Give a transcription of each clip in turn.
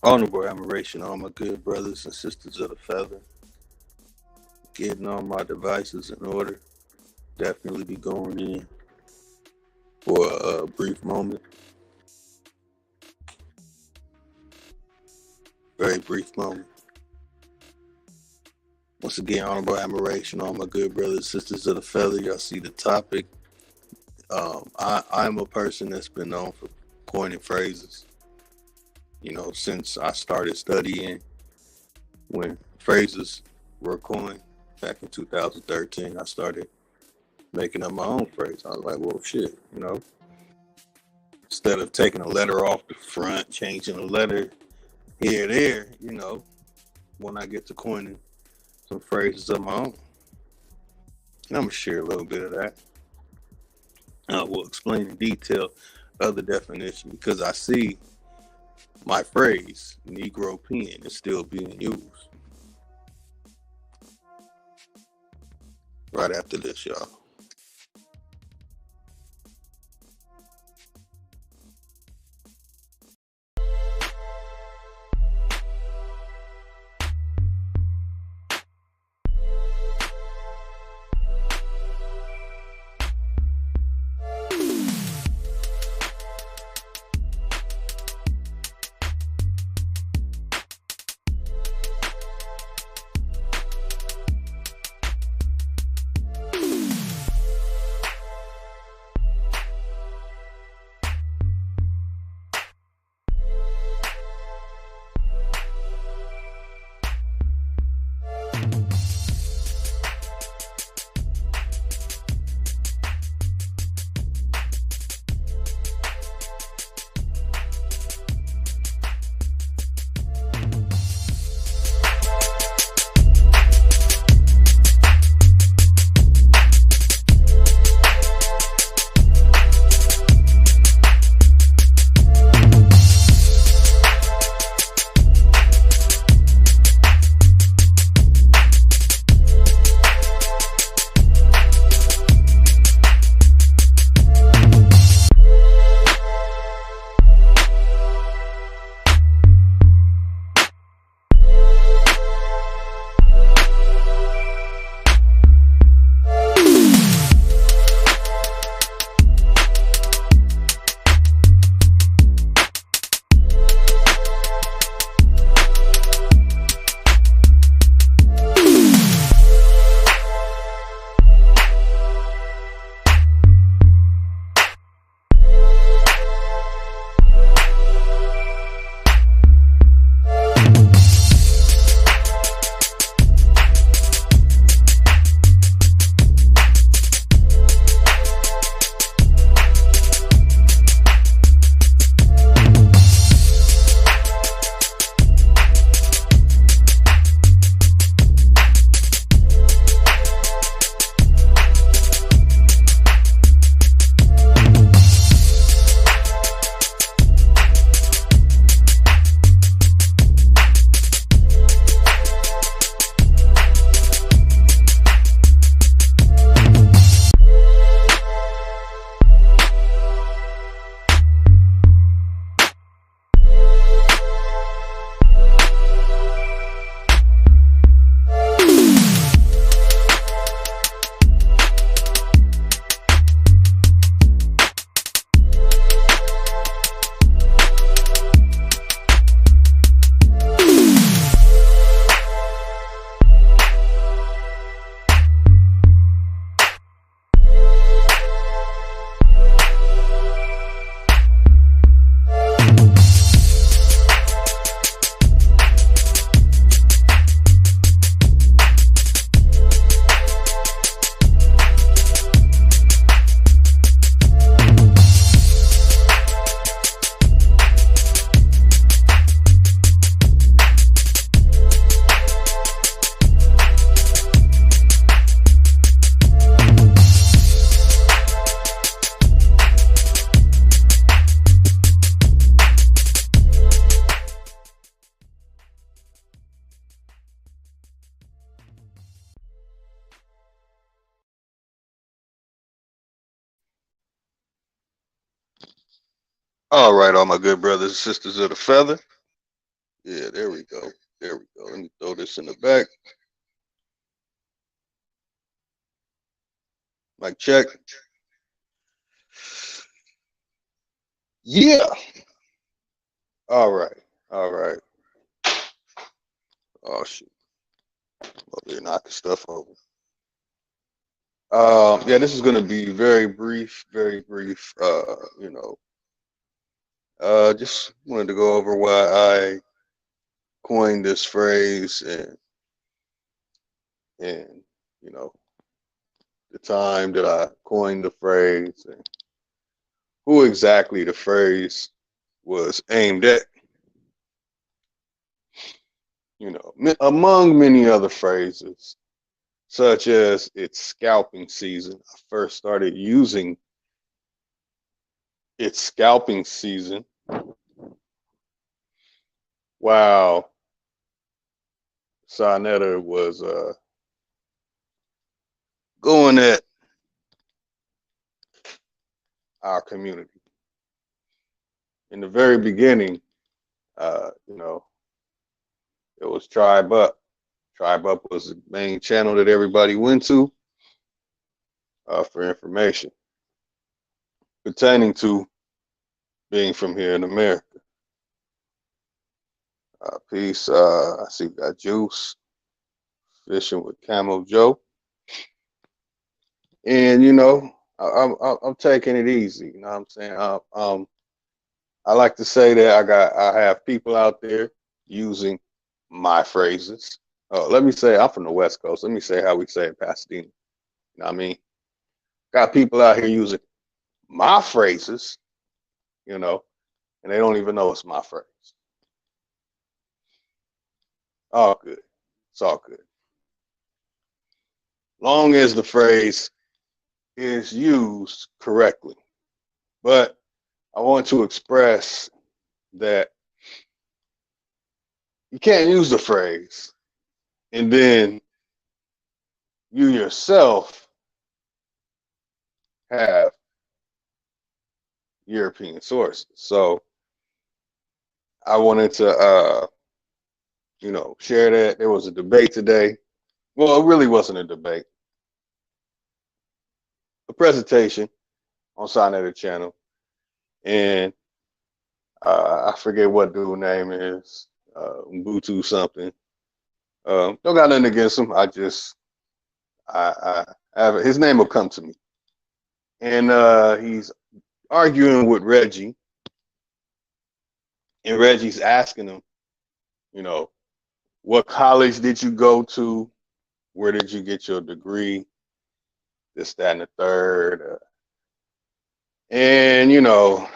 Honorable admiration, all my good brothers and sisters of the feather. Getting all my devices in order. Definitely be going in for a brief moment. Very brief moment. Once again, honorable admiration, all my good brothers and sisters of the feather. Y'all see the topic. I'm a person that's been known for coining phrases. You know, since I started studying when phrases were coined back in 2013, I started making up my own phrase. I was like, well, shit, you know, instead of taking a letter off the front, changing a letter here, there, you know, when I get to coining some phrases of my own. I'm gonna share a little bit of that. I will explain in detail other definition because I see my phrase Negropean is still being used. Right after this, y'all. All right, all my good brothers and sisters of the feather. Yeah, there we go. There we go. Let me throw this in the back. Mic check. Yeah. All right. All right. Oh shoot. Over here knocking stuff over. Yeah, this is gonna be very brief, very brief. Just wanted to go over why I coined this phrase and you know the time that I coined the phrase and who exactly the phrase was aimed at. Among many other phrases, such as it's scalping season. I first started using it's scalping season. Wow. Sonetta was going at our community. In the very beginning, you know, it was Tribe Up. Tribe Up was the main channel that everybody went to for information pertaining to being from here in America. Peace. I see we got Juice, Fishing with Camo Joe. And, you know, I'm taking it easy. You know what I'm saying? I like to say that I have people out there using my phrases. Oh, let me say I'm from the West Coast. Let me say how we say it, Pasadena. You know what I mean? Got people out here using my phrases, you know, and they don't even know it's my phrase. All good. It's all good. Long as the phrase is used correctly. But I want to express that you can't use the phrase and then you yourself have European sources. So I wanted to, you know, share that. There was a debate today. Well, it really wasn't a debate. A presentation on Sonetta channel. And I forget what dude's name is. Ubuntu something. Don't got nothing against him. I have his name will come to me. And he's arguing with Reggie. And Reggie's asking him, you know, what college did you go to? Where did you get your degree? This, that, and the third. And, you know,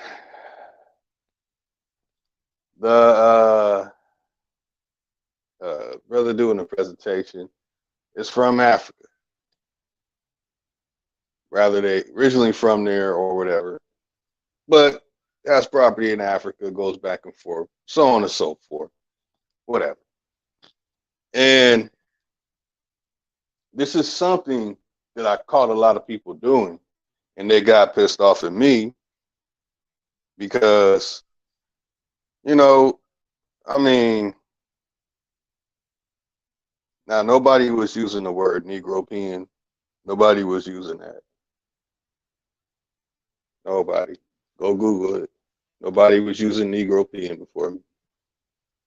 the brother doing the presentation is from Africa. Rather, they originally from there or whatever. But has property in Africa, goes back and forth, so on and so forth. Whatever. And this is something that I caught a lot of people doing, and they got pissed off at me because, you know, I mean, now nobody was using the word Negropean. Nobody was using that. Nobody. Go Google it. Nobody was using Negropean before me.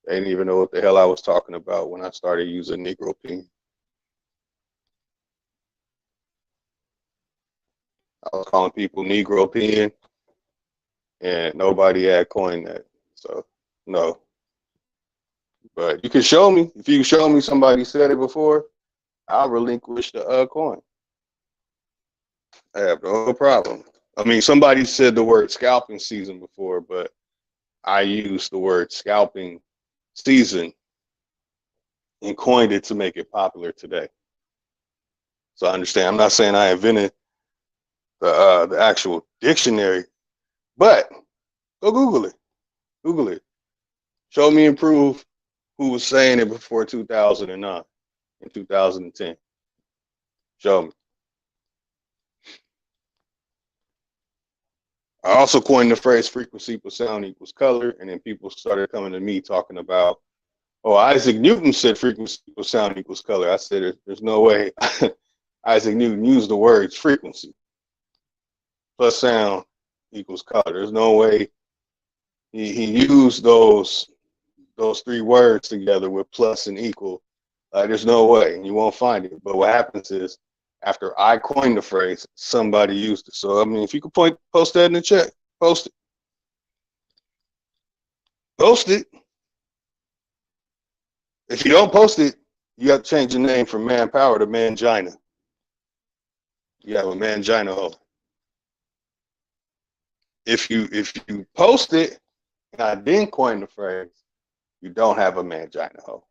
They didn't even know what the hell I was talking about when I started using Negropean. I was calling people Negropean, and nobody had coined that. So, no. But you can show me. If you show me somebody said it before, I'll relinquish the coin. I have no problem. I mean, somebody said the word scalping season before, but I used the word scalping season and coined it to make it popular today. So I understand. I'm not saying I invented the actual dictionary, but go Google it. Google it. Show me and prove who was saying it before 2009 and 2010. Show me. I also coined the phrase frequency plus sound equals color, and then people started coming to me talking about, oh, Isaac Newton said frequency plus sound equals color. I said, there's no way Isaac Newton used the words frequency plus sound equals color. There's no way he used those three words together with plus and equal. There's no way, and you won't find it. But what happens is, after I coined the phrase, somebody used it. So I mean, if you could post that in the chat, post it. Post it. If you don't post it, you have to change the name from Manpower to Mangina. You have a Mangina hole. If you post it and I didn't coin the phrase, you don't have a Mangina hole.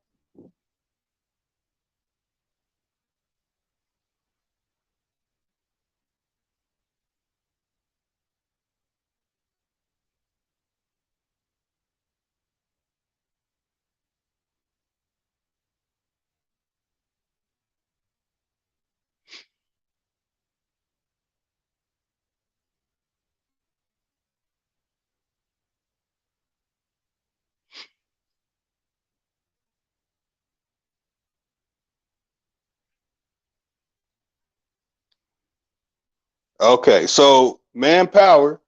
Okay, so manpower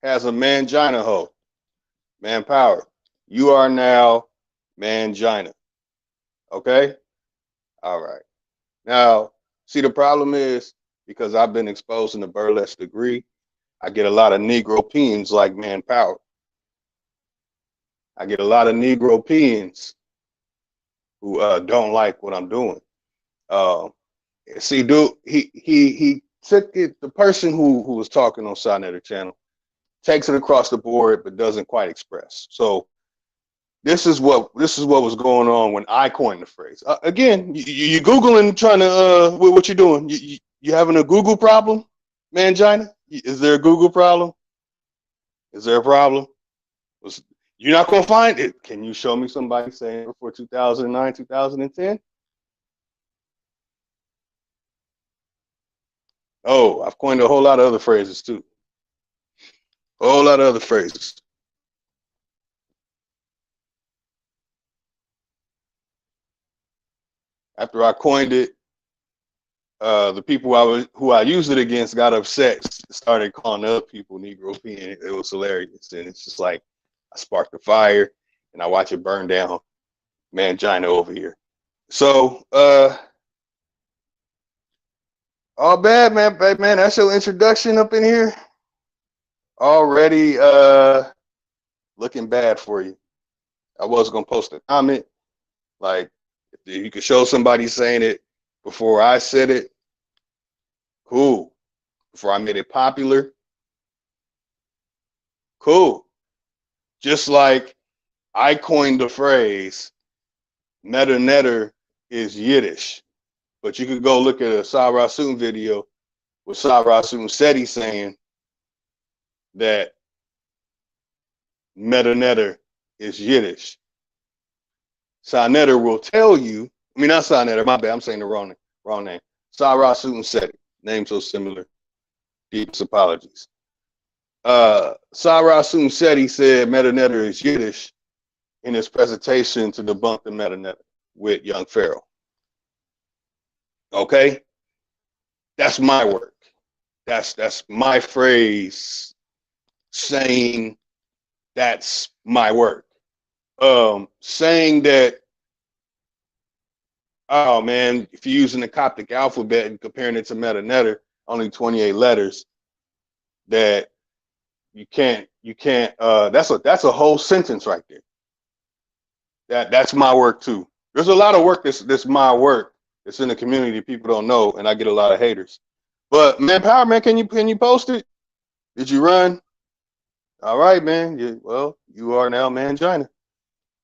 has a mangina hoe. Manpower, you are now mangina. Okay? All right. Now, see, the problem is because I've been exposed in the burlesque degree, I get a lot of Negropeans like manpower. I get a lot of Negropeans who don't like what I'm doing. Uh, See, dude, he took it. The person who was talking on Signetter channel takes it across the board, but doesn't quite express. So this is what was going on when I coined the phrase. Again, you googling trying to what you doing? You having a Google problem, mangina? Is there a Google problem? Is there a problem? You're not gonna find it. Can you show me somebody saying before 2009, 2010? Oh, I've coined a whole lot of other phrases too. A whole lot of other phrases. After I coined it, the people who I used it against got upset, started calling other people Negropean. It was hilarious, and it's just like I sparked the fire, and I watch it burn down. Mangina over here. So, all bad, man. Man, that's your introduction up in here. Already, looking bad for you. I was gonna post a comment like if you could show somebody saying it before I said it. Cool. Before I made it popular. Cool. Just like I coined the phrase "Meta Netter" is Yiddish, but you could go look at a Sarah Soon video with Sarah Soon Seti saying that Meta Netter is Yiddish. Sarnetter will tell you. I mean, not Sarnetter. My bad. I'm saying the wrong name. Sarah Soon Seti. Name so similar. Deepest apologies. Sarah Soon Seti said Meta Netter is Yiddish in his presentation to debunk the Meta Netter with Young Pharaoh. Okay, that's my work. That's my phrase saying that's my work. Saying that, oh man, if you're using the Coptic alphabet and comparing it to Meta Netter, only 28 letters, that you can't that's a whole sentence right there. That's my work too. There's a lot of work that's my work. It's in the community people don't know, and I get a lot of haters. But manpower, man, can you post it? Did you run? All right, man. Well, you are now mangina.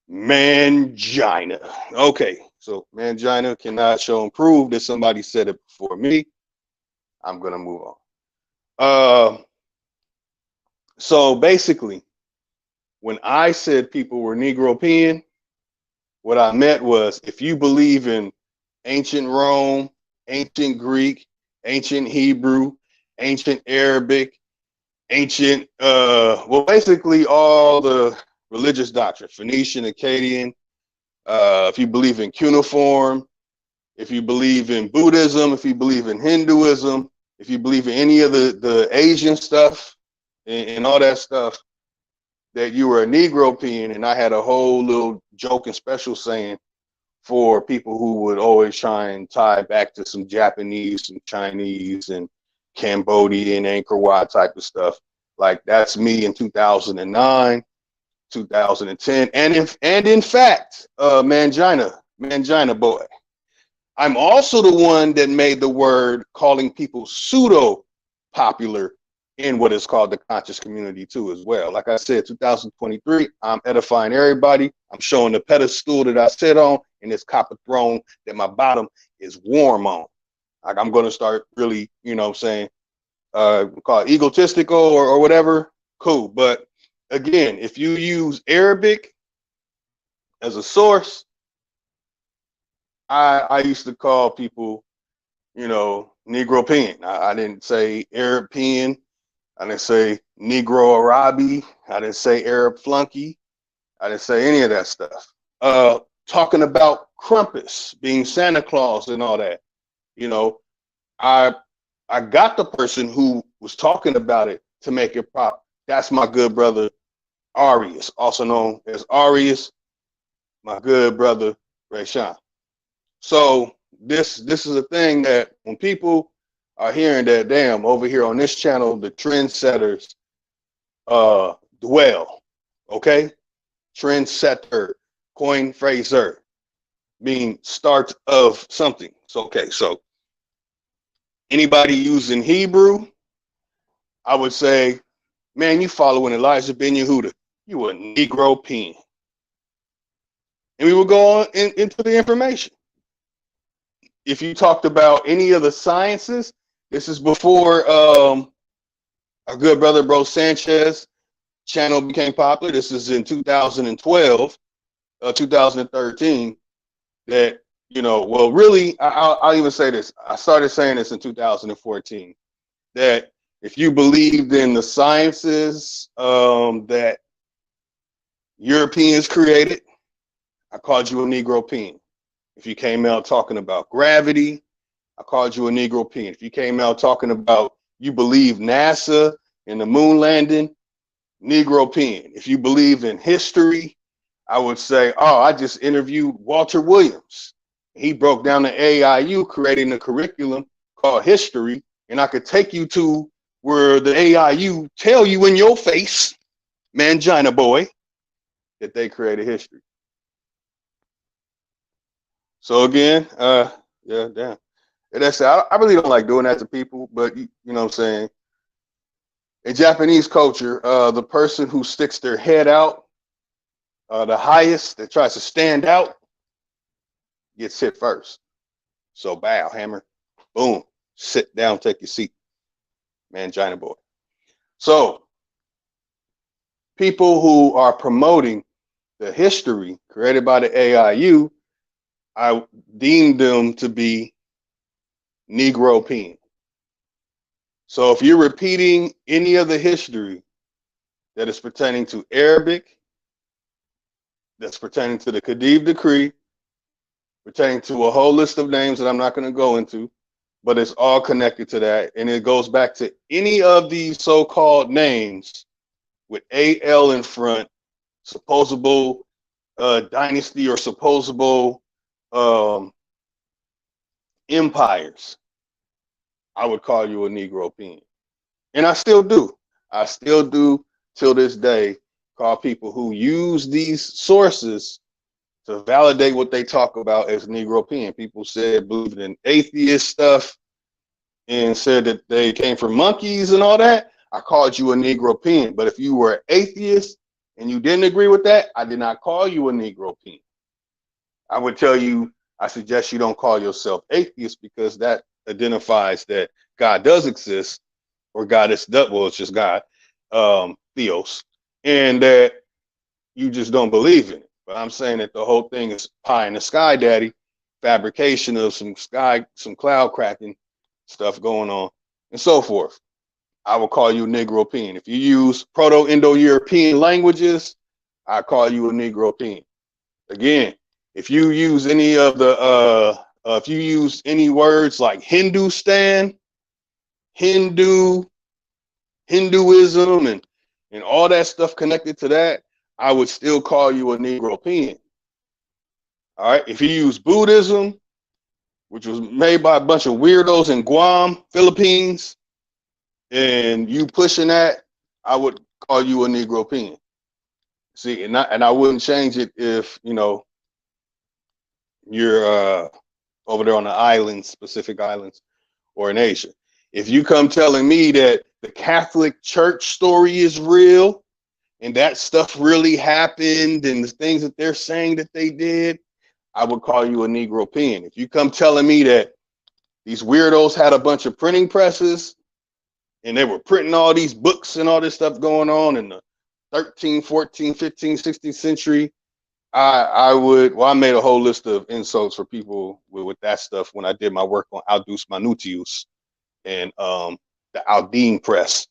Mangina. Okay, so mangina cannot show and prove that somebody said it before me. I'm gonna move on. Uh, so basically, when I said people were Negropean, what I meant was if you believe in ancient Rome, ancient Greek, ancient Hebrew, ancient Arabic, ancient, well, basically all the religious doctrine, Phoenician, Akkadian, if you believe in cuneiform, if you believe in Buddhism, if you believe in Hinduism, if you believe in any of the Asian stuff and all that stuff, that you were a Negropean. And I had a whole little joke and special saying for people who would always try and tie back to some Japanese, some Chinese, and Cambodian, Angkor Wat type of stuff. Like that's me in 2009, 2010, and in fact, Mangina boy. I'm also the one that made the word calling people pseudo popular in what is called the conscious community too as well. Like I said, 2023, I'm edifying everybody. I'm showing the pedestal that I sit on and this copper throne that my bottom is warm on. Like I'm going to start really, saying, call it egotistical or whatever. Cool. But again, if you use Arabic as a source, I used to call people, Negropean. I didn't say Arabian. I didn't say Negro Arabi. I didn't say Arab flunky. I didn't say any of that stuff. Talking about Krampus being Santa Claus and all that. I got the person who was talking about it to make it pop. That's my good brother Arius, also known as Arius, my good brother Rayshawn. So this is a thing that when people are hearing that, damn, over here on this channel, the trendsetters dwell. Okay? Trendsetter, coin phraser, mean start of something. So okay, so anybody using Hebrew, I would say, man, you following Elijah Ben Yehuda. You a Negropean. And we will go on into the information. If you talked about any of the sciences, this is before our good brother Bro Sanchez channel became popular. This is in 2012, 2013. That, you know, well, really, I'll even say this. I started saying this in 2014. That if you believed in the sciences that Europeans created, I called you a Negropean. If you came out talking about gravity, I called you a Negropean. If you came out talking about you believe NASA and the moon landing, Negropean. If you believe in history, I would say, oh, I just interviewed Walter Williams. He broke down the AIU, creating a curriculum called history, and I could take you to where the AIU tell you in your face, Mangina boy, that they created history. So again, yeah, damn. And that's I really don't like doing that to people, but you know what I'm saying. In Japanese culture, the person who sticks their head out the highest, that tries to stand out, gets hit first. So bow, hammer, boom, sit down, take your seat, Mangina boy. So people who are promoting the history created by the AIU, I deem them to be Negropean. So if you're repeating any of the history that is pertaining to Arabic, that's pertaining to the Khedive Decree, pertaining to a whole list of names that I'm not going to go into, but it's all connected to that. And it goes back to any of these so-called names with AL in front, supposable dynasty or supposable um, empires. I would call you a Negropean. And I still do. I still do till this day call people who use these sources to validate what they talk about as Negropean. People said believed in atheist stuff and said that they came from monkeys and all that. I called you a Negropean. But if you were an atheist and you didn't agree with that, I did not call you a Negropean. I would tell you, I suggest you don't call yourself atheist because that identifies that God does exist, or God is, well, it's just God, theos, and that you just don't believe in it. But I'm saying that the whole thing is pie in the sky, daddy, fabrication of some cloud cracking stuff going on, and so forth. I will call you a Negropean. If you use Proto-Indo-European languages, I call you a Negropean. Again, if you use any of the, if you use any words like Hindustan, Hindu, Hinduism, and all that stuff connected to that, I would still call you a Negropean. All right. If you use Buddhism, which was made by a bunch of weirdos in Guam, Philippines, and you pushing that, I would call you a Negropean. See, and I wouldn't change it if, you know, you're over there on the islands, Pacific Islands, or in Asia. If you come telling me that the Catholic Church story is real and that stuff really happened and the things that they're saying that they did, I would call you a Negropean. If you come telling me that these weirdos had a bunch of printing presses and they were printing all these books and all this stuff going on in the 13th, 14th, 15th, 16th century, I would, well, I made a whole list of insults for people with that stuff when I did my work on Aldus Manutius and the Aldine press,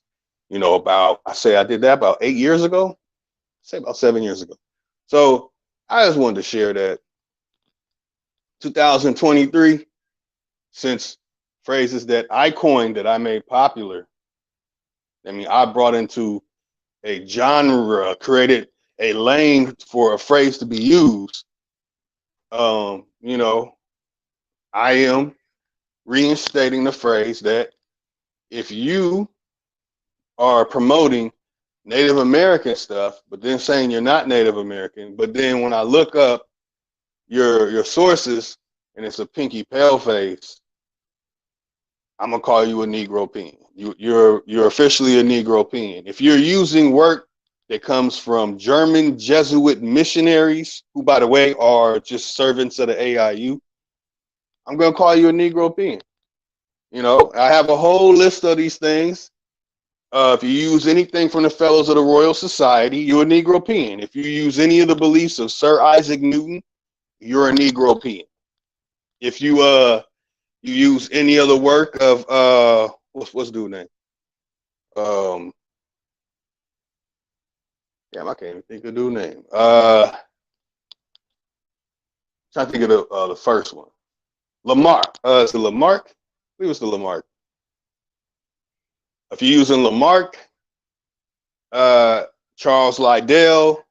you know, I did that about 8 years ago, say about 7 years ago. So I just wanted to share that 2023, since phrases that I coined that I made popular I mean, I brought into a genre, created a lane for a phrase to be used. You know, I am reinstating the phrase that if you are promoting Native American stuff, but then saying you're not Native American, but then when I look up your sources and it's a pinky pale face, I'm gonna call you a Negropean. You're officially a Negropean. If you're using work that comes from German Jesuit missionaries, who by the way are just servants of the AIU, I'm gonna call you a Negropean. You know, I have a whole list of these things. If you use anything from the Fellows of the Royal Society, you're a Negropean. If you use any of the beliefs of Sir Isaac Newton, you're a Negropean. If you use any other work of what's dude name? Um, Damn, I can't even think of dude name. Trying to think of the first one. Lamarck. It's the Lamarck. I believe it's the Lamarck. If you're using Lamarck, uh, Charles Liddell,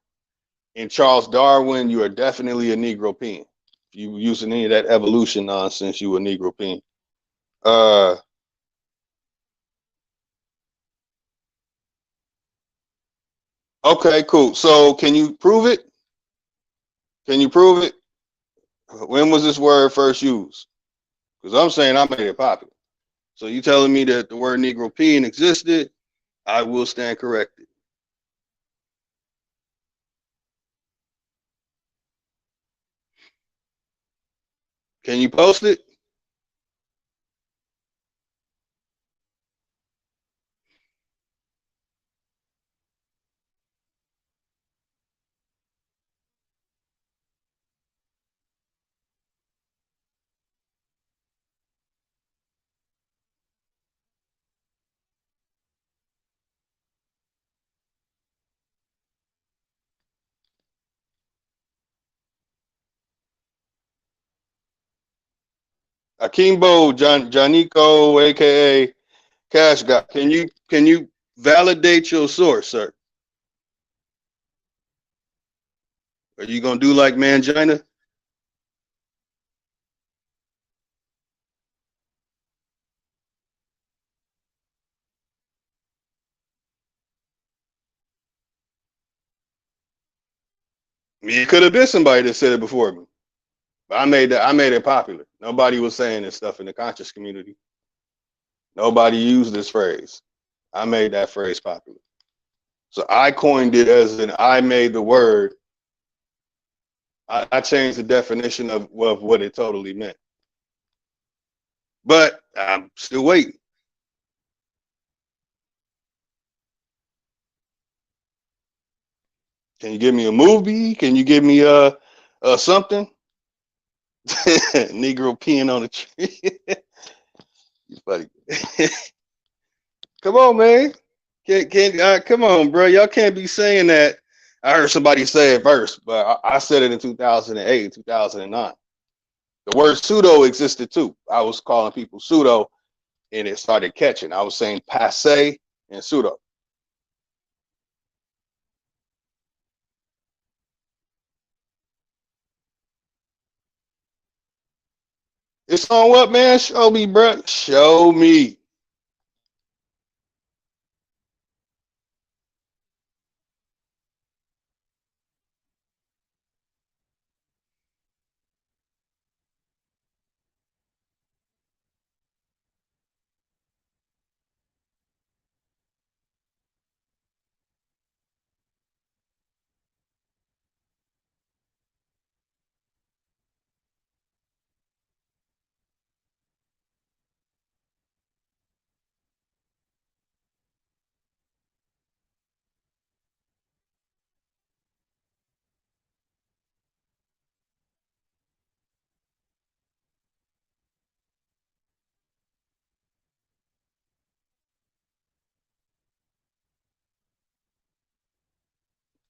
and Charles Darwin, you are definitely a Negropean. If you using any of that evolution nonsense, you a Negropean. Uh, okay, cool. So can you prove it? Can you prove it? When was this word first used? Because I'm saying I made it popular. So you telling me that the word Negropean existed? I will stand corrected. Can you post it? Akimbo Janico, aka Cash Guy. Can you validate your source, sir? Are you gonna do like Mangina? I mean, it could have been somebody that said it before me. But I made it popular. Nobody was saying this stuff in the conscious community. Nobody used this phrase. I made that phrase popular. So I coined it as in I made the word. I changed the definition of what it totally meant. But I'm still waiting. Can you give me a movie? Can you give me something? Negro peeing on a tree. You funny. Come on, man. Come on, bro. Y'all can't be saying that. I heard somebody say it first, but I said it in 2008, 2009. The word pseudo existed too. I was calling people pseudo, and it started catching. I was saying passe and pseudo. It's on what, man? Show me, bro. Show me.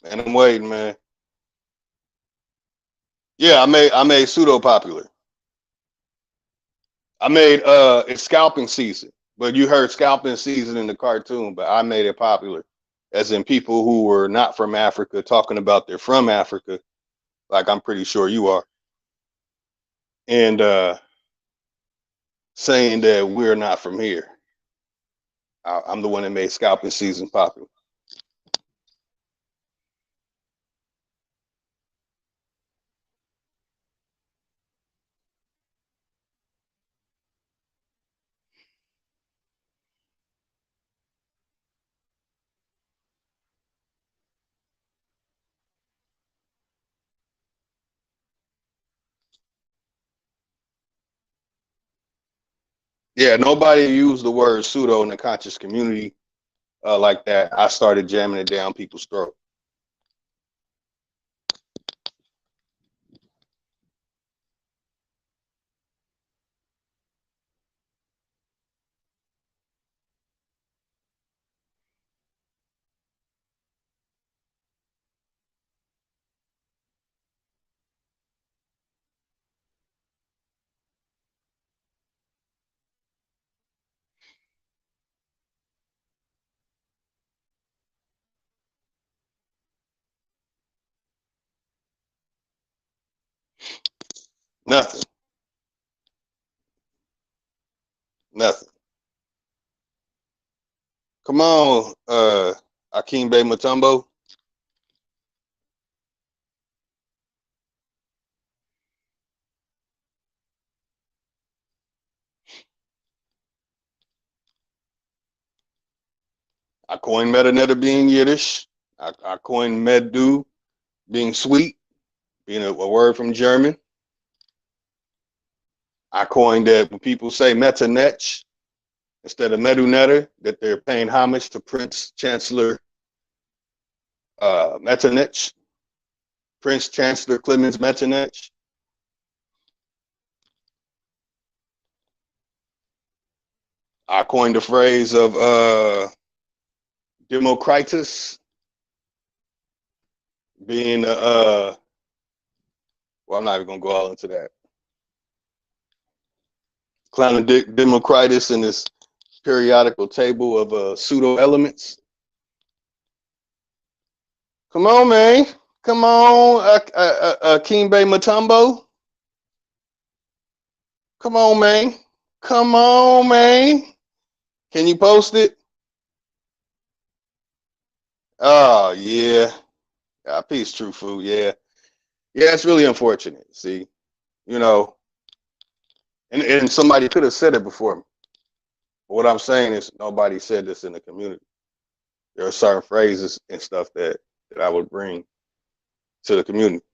And I'm waiting, man. Yeah, I made pseudo popular. I made it's scalping season. But you heard scalping season in the cartoon, but I made it popular, as in people who were not from Africa talking about they're from Africa, like I'm pretty sure you are, and saying that we're not from here. I'm the one that made scalping season popular. Yeah, nobody used the word pseudo in the conscious community like that. I started jamming it down people's throat. Nothing, nothing. Come on, Akimbe Mutombo. I coined metaneta being Yiddish. I coined meddu being sweet, being a word from German. I coined that when people say metanetch instead of medunetta, that they're paying homage to Prince Chancellor Metternich, Prince Chancellor Clemens Metternich. I coined the phrase of Democritus being well, I'm not even gonna go all into that. Clowning Democritus in this periodical table of pseudo elements. Come on, man. Come on, Kimbe Mutombo. Come on, man. Come on, man. Can you post it? Oh, yeah. Peace, true food. Yeah. Yeah, it's really unfortunate. See, you know, and somebody could have said it before me. But what I'm saying is nobody said this in the community. There are certain phrases and stuff that I would bring to the community.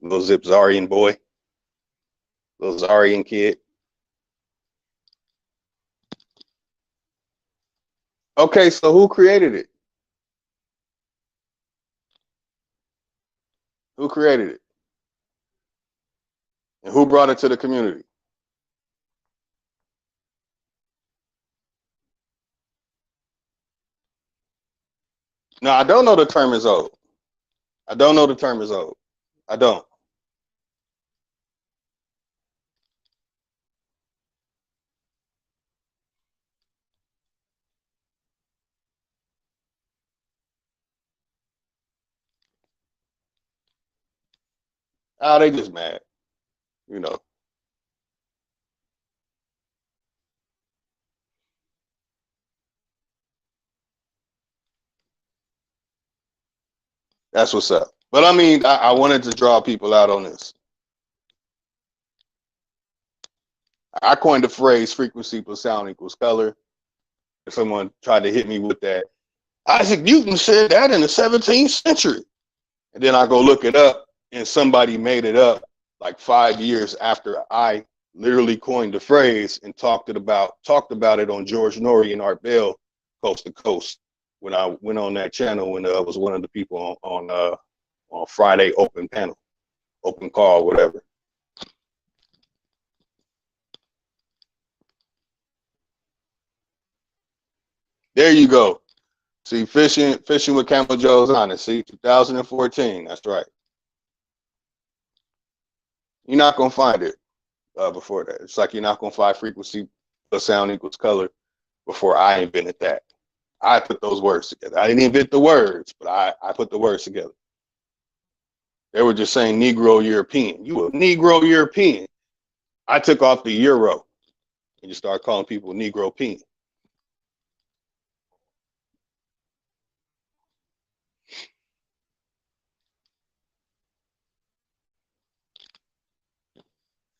Little Zip Zarian boy, little Zarian kid. Okay, so who created it? Who created it? And who brought it to the community? No, I don't know the term is old. I don't know the term is old. I don't. Oh, they just mad. You know, that's what's up. But I mean, I wanted to draw people out on this. I coined the phrase frequency plus sound equals color. If someone tried to hit me with that, Isaac Newton said that in the 17th century. And then I go look it up, and somebody made it up like 5 years after I literally coined the phrase and talked about it on George Norrie and Art Bell, Coast to Coast, when I went on that channel when I was one of the people on Friday open panel, open call, whatever. There you go. See, fishing with Camel Joe's honest. See, 2014. That's right. You're not gonna find it before that. It's like you're not gonna find frequency plus sound equals color before I invented that. I put those words together. I didn't invent the words, but I put the words together. They were just saying Negro European. You a Negro European. I took off the Euro and just started calling people Negropean.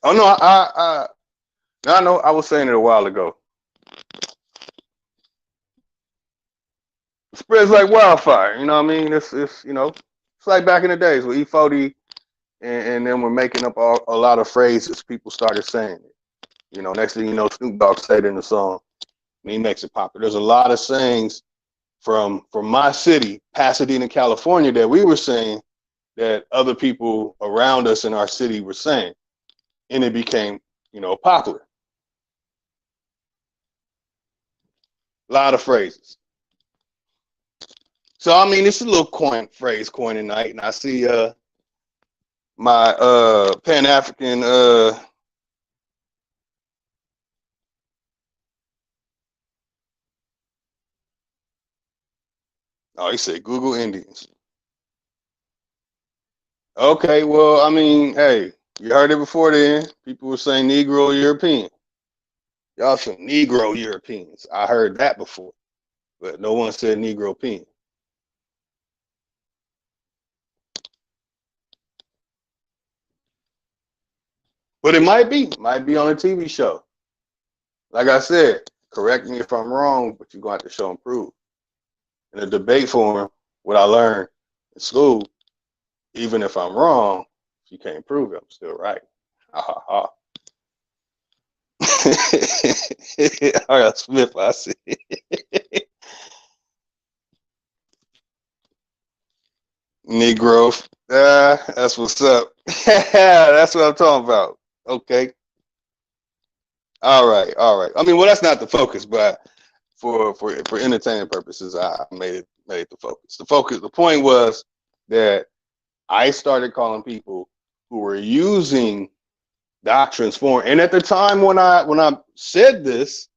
Oh no, I know I was saying it a while ago. It spreads like wildfire. You know what I mean? It's it's like back in the days with E40 and then we're making up a lot of phrases. People started saying it. Next thing you know, Snoop Dogg said in the song, and he makes it popular. There's a lot of sayings from my city, Pasadena, California, that we were saying that other people around us in our city were saying, and it became, popular. A lot of phrases. So I mean, it's a little phrase coin tonight, and I see my Pan African oh, he said Google Indians. Okay, well, I mean, hey, you heard it before then. People were saying Negro European. Y'all some Negro Europeans. I heard that before, but no one said Negropean. But it might be on a TV show. Like I said, correct me if I'm wrong, but you're going to have to show and prove. In a debate forum, what I learned in school, even if I'm wrong, if you can't prove it, I'm still right. Ha ha ha. All right, Smith, I see. Negro. That's what's up. That's what I'm talking about. Okay. All right. All right. I mean, well, that's not the focus, but for entertainment purposes, I made the focus. The point was that I started calling people who were using doctrines for, and at the time when I said this,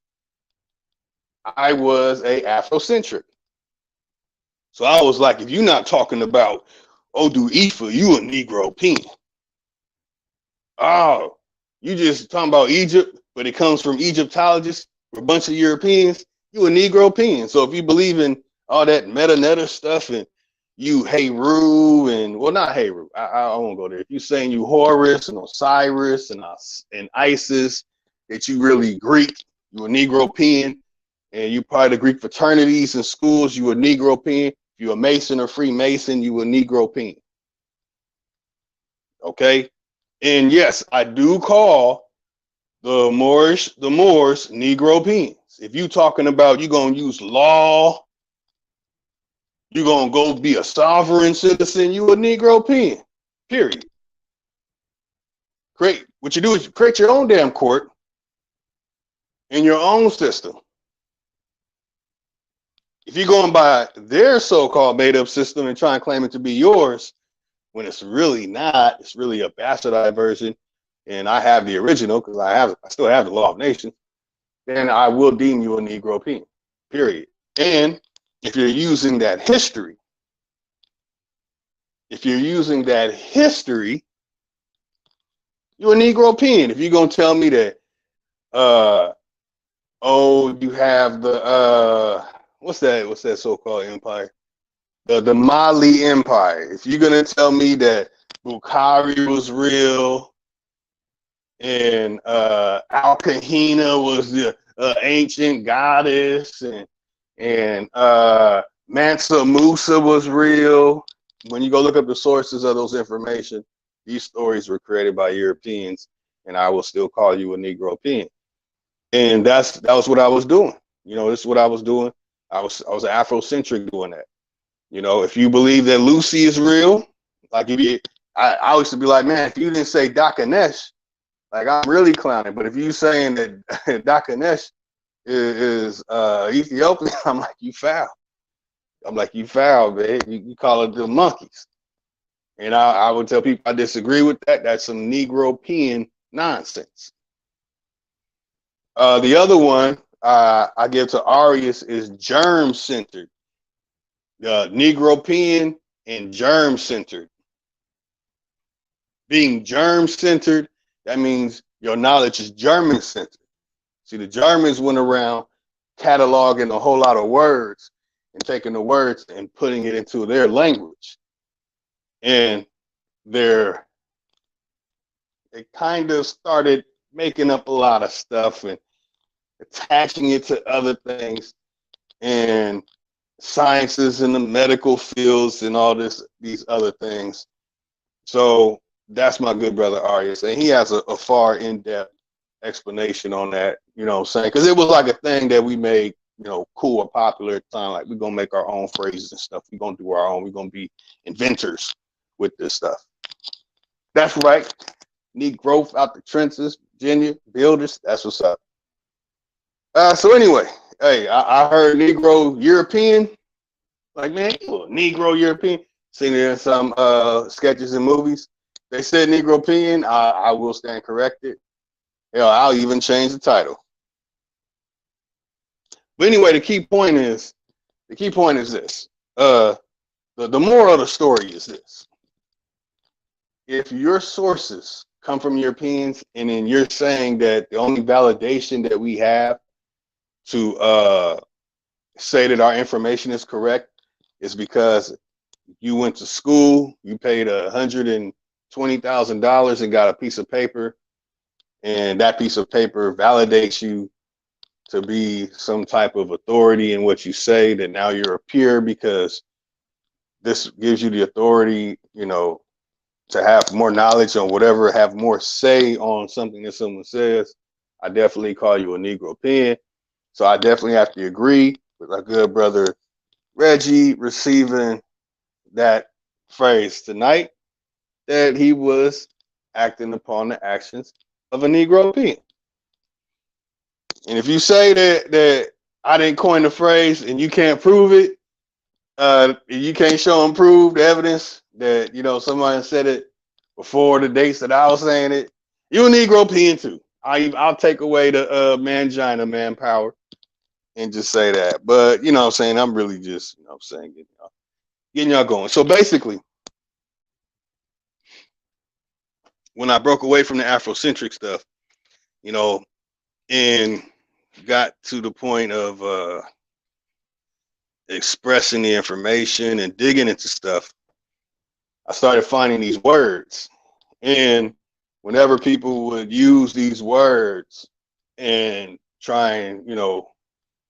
I was a Afrocentric. So I was like, if you're not talking about Odu Ifa, you a Negropean. Oh, you just talking about Egypt, but it comes from Egyptologists, a bunch of Europeans, you a Negropean. So if you believe in all that meta stuff and you Heru and well not Heru, I won't go there. If you saying you Horus and Osiris and Isis, that you really Greek, you a Negropean, and you part of the Greek fraternities and schools, you a Negropean. If you a Mason or Freemason, you a Negropean. Okay? And yes, I do call the Moors Negropeans. If you talking about you gonna use law, you gonna go be a sovereign citizen, you a Negropean. Period. What you do is you create your own damn court in your own system. If you're going by their so-called made-up system and try and claim it to be yours, when it's really not, it's really a bastardized version, and I have the original because I still have the law of nations, then I will deem you a Negropean. Period. And if you're using that history, you're a Negropean. If you're gonna tell me that, you have the what's that so-called empire? The Mali Empire. If you're gonna tell me that Bukhari was real and Al Kahina was the ancient goddess and Mansa Musa was real, when you go look up the sources of those information, these stories were created by Europeans, and I will still call you a Negropean. And that was what I was doing. This is what I was doing. I was Afrocentric doing that. If you believe that Lucy is real, like I used to be like, man, if you didn't say Dakanesh, like I'm really clowning. But if you saying that Dakanesh is Ethiopian, I'm like, you foul. Man. You call it the monkeys. And I would tell people I disagree with that. That's some Negropean nonsense. The other one, I give to Arius is germ centered, Negropean and germ centered. Being germ centered, that means your knowledge is German centered. See, the Germans went around cataloging a whole lot of words and taking the words and putting it into their language. And they're they kind of started making up a lot of stuff and attaching it to other things and sciences in the medical fields and all these other things. So that's my good brother Arius, and he has a far in-depth explanation on that. You know what I'm saying? Because it was like a thing that we made, you know, cool or popular at the time. Like, we're gonna make our own phrases and stuff. We're gonna do our own. We're gonna be inventors with this stuff. That's right. Need growth out the trenches, Virginia builders. That's what's up. So anyway, hey, I heard Negro European. Like, man, you a Negro European. Seen it in some sketches and movies. They said Negropean. I will stand corrected. Hell, I'll even change the title. But anyway, the key point is this. The moral of the story is this. If your sources come from Europeans, and then you're saying that the only validation that we have to say that our information is correct is because you went to school, you paid $120,000 and got a piece of paper, and that piece of paper validates you to be some type of authority in what you say, that now you're a peer because this gives you the authority, you know, to have more knowledge on whatever, have more say on something that someone says. I definitely call you a Negropean. So I definitely have to agree with our good brother Reggie receiving that phrase tonight, that he was acting upon the actions of a Negropean. And if you say that I didn't coin the phrase and you can't prove it, you can't show and prove the evidence that, you know, somebody said it before the dates that I was saying it, you a Negropean too. I'll take away the mangina manpower and just say that. But you know what I'm saying, I'm really just, you know what I'm saying, getting y'all going. So basically, when I broke away from the Afrocentric stuff, you know, and got to the point of expressing the information and digging into stuff, I started finding these words. And whenever people would use these words and try and, you know,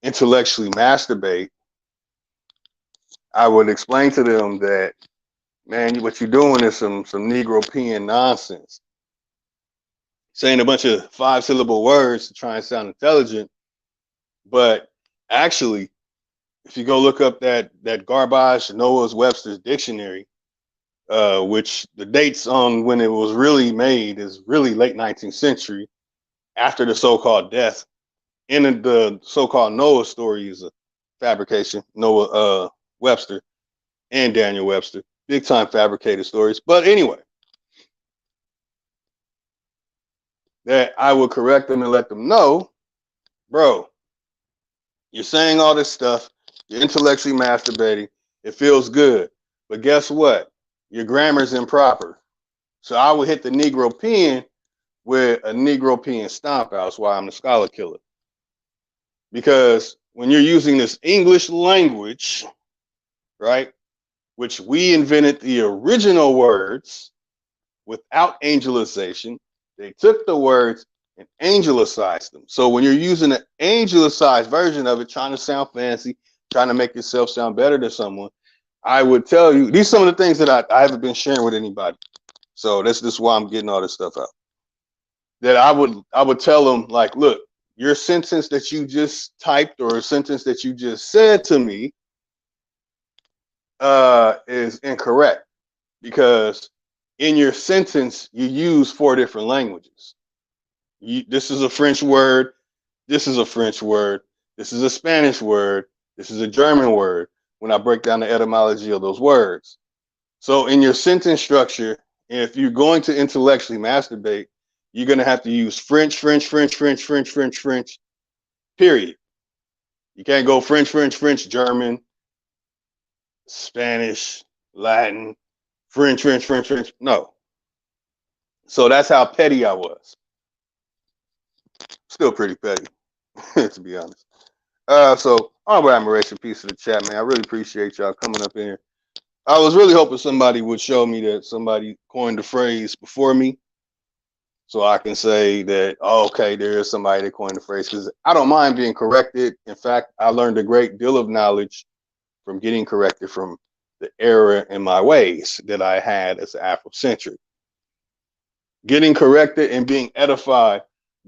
intellectually masturbate, I would explain to them that, man, what you're doing is some Negropean nonsense. Saying a bunch of 5-syllable words to try and sound intelligent, but actually, if you go look up that garbage Noah's Webster's dictionary, which the dates on when it was really made is really late 19th century, after the so-called death. And the so-called Noah story is a fabrication. Noah Webster and Daniel Webster, big time fabricated stories. But anyway, that I would correct them and let them know, bro, you're saying all this stuff, you're intellectually masturbating, it feels good, but guess what? Your grammar's improper. So I would hit the Negropean with a Negropean stomp out. That's why I'm the scholar killer. Because when you're using this English language, right, which we invented the original words without angelization, they took the words and angelicized them. So when you're using an angelicized version of it, trying to sound fancy, trying to make yourself sound better than someone, I would tell you, these are some of the things that I haven't been sharing with anybody. So that's just why I'm getting all this stuff out. That I would tell them, like, look, your sentence that you just typed or a sentence that you just said to me is incorrect, because in your sentence you use 4 different languages. This is a French word, this is a French word, this is a Spanish word, this is a German word, when I break down the etymology of those words. So in your sentence structure, if you're going to intellectually masturbate, you're going to have to use French, French, French, French, French, French, French, Period. You can't go French, French, French, German, Spanish, Latin, French, French, French, French. No. So that's how petty I was. Still pretty petty, to be honest. So honorable admiration, piece of the chat, man. I really appreciate y'all coming up in here. I was really hoping somebody would show me that somebody coined the phrase before me, so I can say that, oh, okay, there is somebody that coined the phrase. Because I don't mind being corrected. In fact, I learned a great deal of knowledge from getting corrected from the error in my ways that I had as Afrocentric. Getting corrected and being edified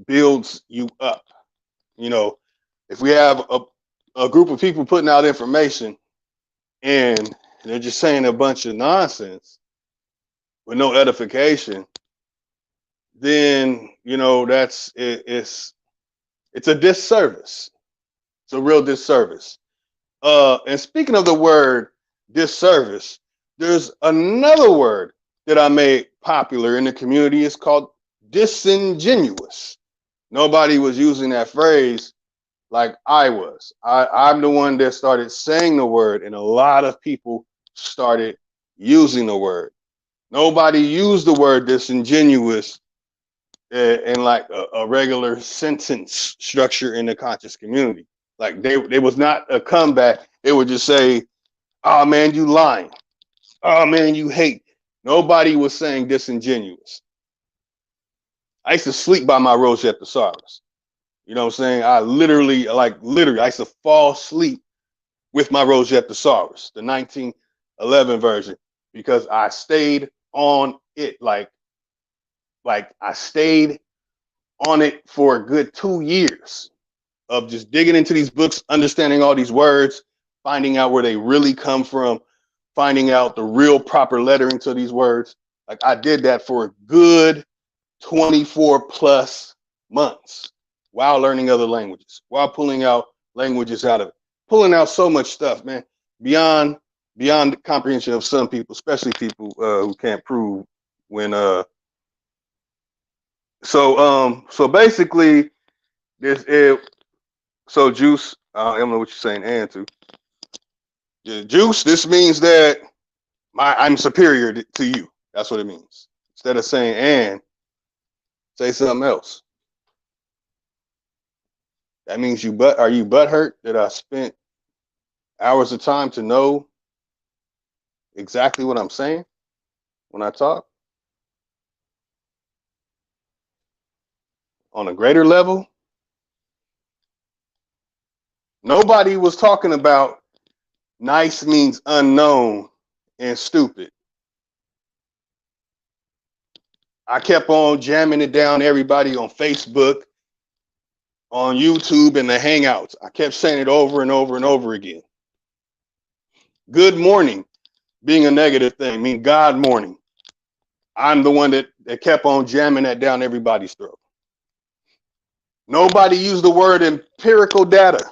builds you up. You know, if we have a group of people putting out information and they're just saying a bunch of nonsense with no edification, then it's a disservice. It's a real disservice. And speaking of the word disservice, there's another word that I made popular in the community. It's called disingenuous. Nobody was using that phrase like I was. I'm the one that started saying the word, and a lot of people started using the word. Nobody used the word disingenuous in like a regular sentence structure in the conscious community. Like they was not a comeback. They would just say, "Oh man, you lying. Oh man, you hate." Nobody was saying disingenuous. I used to sleep by my Rosette Thesaurus. You know what I'm saying? I literally, I used to fall asleep with my Rosette Thesaurus, the 1911 version, because I stayed on it. Like I stayed on it for a good 2 years of just digging into these books, understanding all these words, finding out where they really come from, finding out the real proper lettering to these words. Like I did that for a good 24 plus months while learning other languages, while pulling out languages out of it, pulling out so much stuff, man, beyond the comprehension of some people, especially people who can't prove when so basically this is so juice. I don't know what you're saying, and to juice. This means that I'm superior to you. That's what it means. Instead of saying and, say something else. That means are you butthurt that I spent hours of time to know exactly what I'm saying when I talk? On a greater level, nobody was talking about nice means unknown and stupid. I kept on jamming it down everybody on Facebook, on YouTube, and the Hangouts. I kept saying it over and over and over again. Good morning being a negative thing, mean God morning. I'm the one that kept on jamming that down everybody's throat. Nobody used the word empirical data.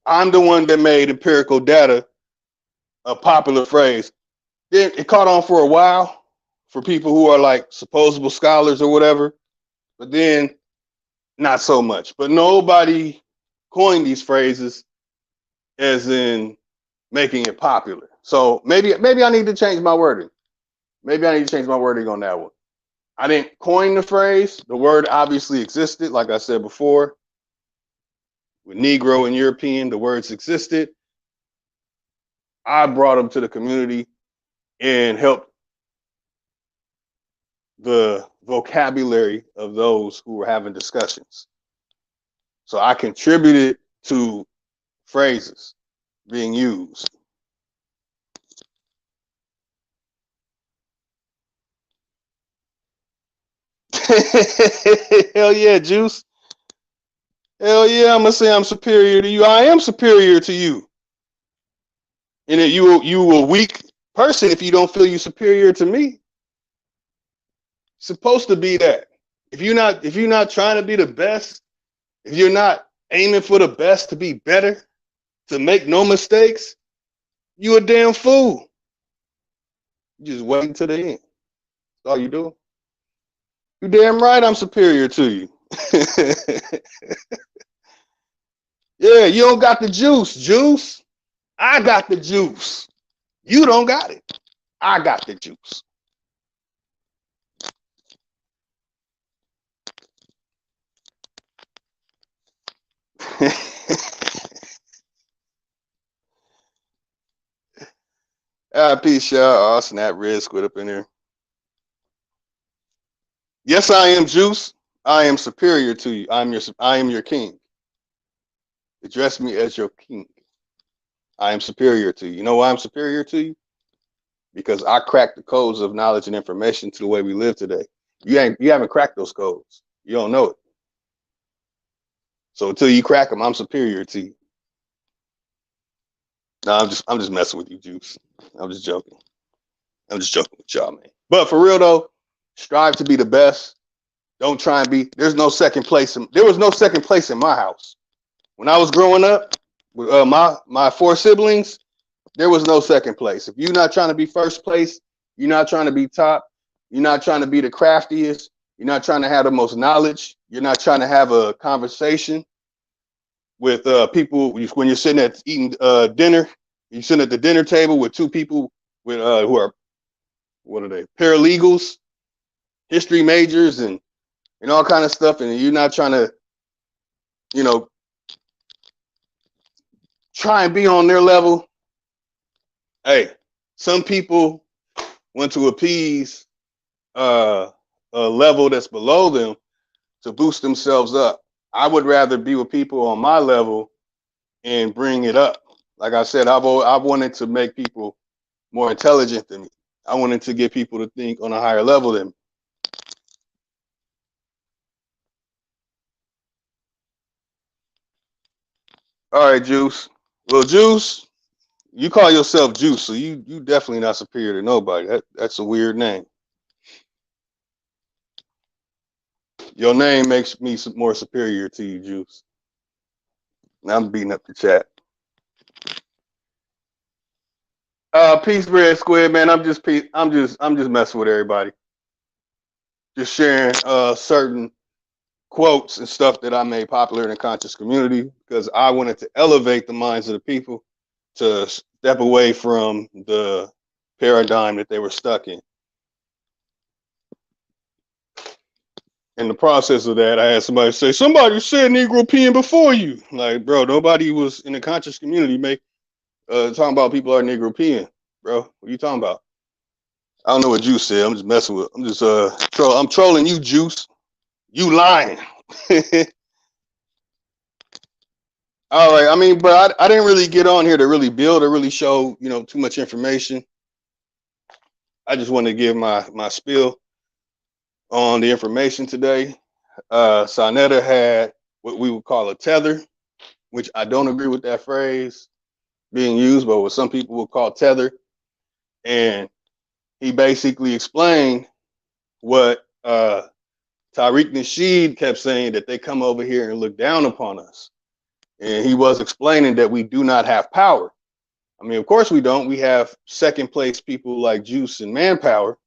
I'm the one that made empirical data a popular phrase. Then it caught on for a while for people who are like supposable scholars or whatever, but then not so much. But nobody coined these phrases as in making it popular. So maybe I need to change my wording. Maybe I need to change my wording on that one. I didn't coin the phrase. The word obviously existed, like I said before. With Negro and European, the words existed. I brought them to the community and helped the vocabulary of those who were having discussions. So I contributed to phrases being used. Hell yeah, Juice. Hell yeah, I'm gonna say I'm superior to you. I am superior to you. And that you a weak person if you don't feel you superior to me. Supposed to be that. If you're not trying to be the best, if you're not aiming for the best to be better, to make no mistakes, you a damn fool. You just wait until the end. That's all you do. You damn right I'm superior to you. Yeah, you don't got the juice, juice. I got the juice. You don't got it. I got the juice. Peace, y'all. Oh, snap, red squid up in there. Yes, I am juice. I am superior to you. I am your king. Address me as your king. I am superior to you. You know why I'm superior to you? Because I cracked the codes of knowledge and information to the way we live today. You haven't cracked those codes. You don't know it. So until you crack them, I'm superior to you. No, I'm just messing with you, Juice. I'm just joking. I'm just joking with y'all, man. But for real though, strive to be the best. Don't try and be. There's no second place. There was no second place in my house when I was growing up. With my four siblings, there was no second place. If you're not trying to be first place, you're not trying to be top. You're not trying to be the craftiest. You're not trying to have the most knowledge. You're not trying to have a conversation with people when you're sitting at eating dinner. You're sitting at the dinner table with two people with who are, what are they, paralegals, history majors, and all kind of stuff, and you're not trying to, you know, try and be on their level. Hey, some people want to appease a level that's below them to boost themselves up. I would rather be with people on my level and bring it up. Like I said, I've wanted to make people more intelligent than me. I wanted to get people to think on a higher level than me. All right, Juice. Well, Juice, you call yourself Juice, so you definitely not superior to nobody. That's a weird name. Your name makes me more superior to you, Juice. Now I'm beating up the chat. Peace, Red Squid, man. I'm just messing with everybody. Just sharing certain quotes and stuff that I made popular in the conscious community because I wanted to elevate the minds of the people to step away from the paradigm that they were stuck in. In the process of that, I had somebody say, "Somebody said Negropean before you." Like, bro, nobody was in the conscious community talking about people are Negropean, bro. What are you talking about? I don't know what Juice said. I'm just messing with. I'm just I'm trolling you, Juice. You lying. All right. I mean, but I didn't really get on here to really build or really show, too much information. I just wanted to give my spiel on the information today. Sonetta had what we would call a tether, which I don't agree with that phrase being used, but what some people would call tether. And he basically explained what Tariq Nasheed kept saying, that they come over here and look down upon us. And he was explaining that we do not have power. I mean, of course we don't. We have second place people like Juice and Manpower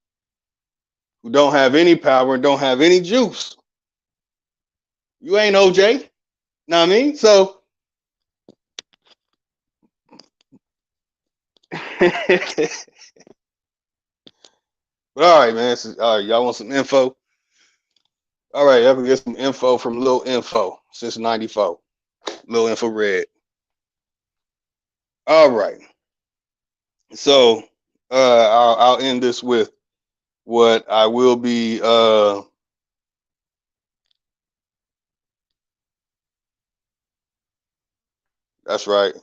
who don't have any power and don't have any juice. You ain't OJ. Know what I mean? So but all right, man. All right, y'all want some info? All right, y'all can get some info from Lil Info since '94. Lil Info Red. All right. So I'll end this with what I will be that's right.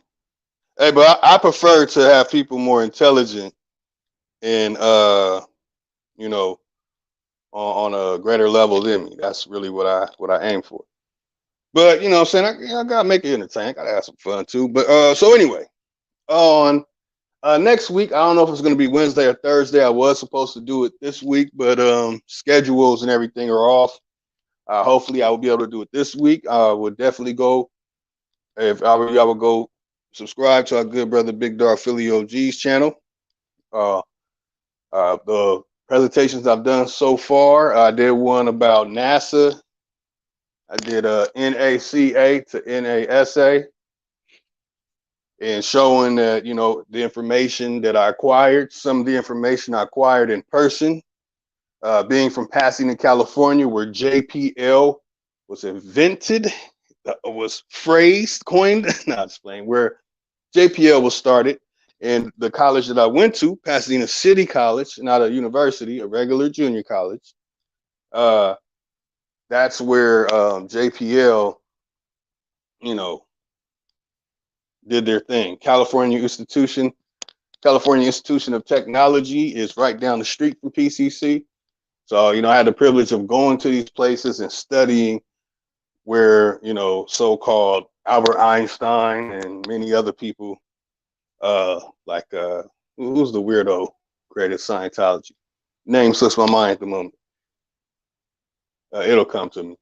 Hey, but I prefer to have people more intelligent and you know, on a greater level than me. That's really what I aim for. But you know what I'm saying, I gotta make it entertaining. I gotta have some fun too. But so anyway, on next week, I don't know if it's gonna be Wednesday or Thursday. I was supposed to do it this week, but schedules and everything are off. Hopefully I will be able to do it this week. I would definitely go, if I were you, I would go subscribe to our good brother Big Dog Philly OG's channel. Uh, the presentations I've done so far, I did one about NASA I did a NACA to NASA, and showing that, you know, the information that I acquired, some of the information I acquired in person, being from Pasadena, California, where JPL was invented, was phrased, coined, not explained, where JPL was started. And the college that I went to, Pasadena City College, not a university, a regular junior college, that's where JPL, you know, did their thing. California Institution of Technology is right down the street from PCC. So, you know, I had the privilege of going to these places and studying where, you know, so-called Albert Einstein and many other people, who's the weirdo created Scientology? Name slips my mind at the moment. It'll come to me.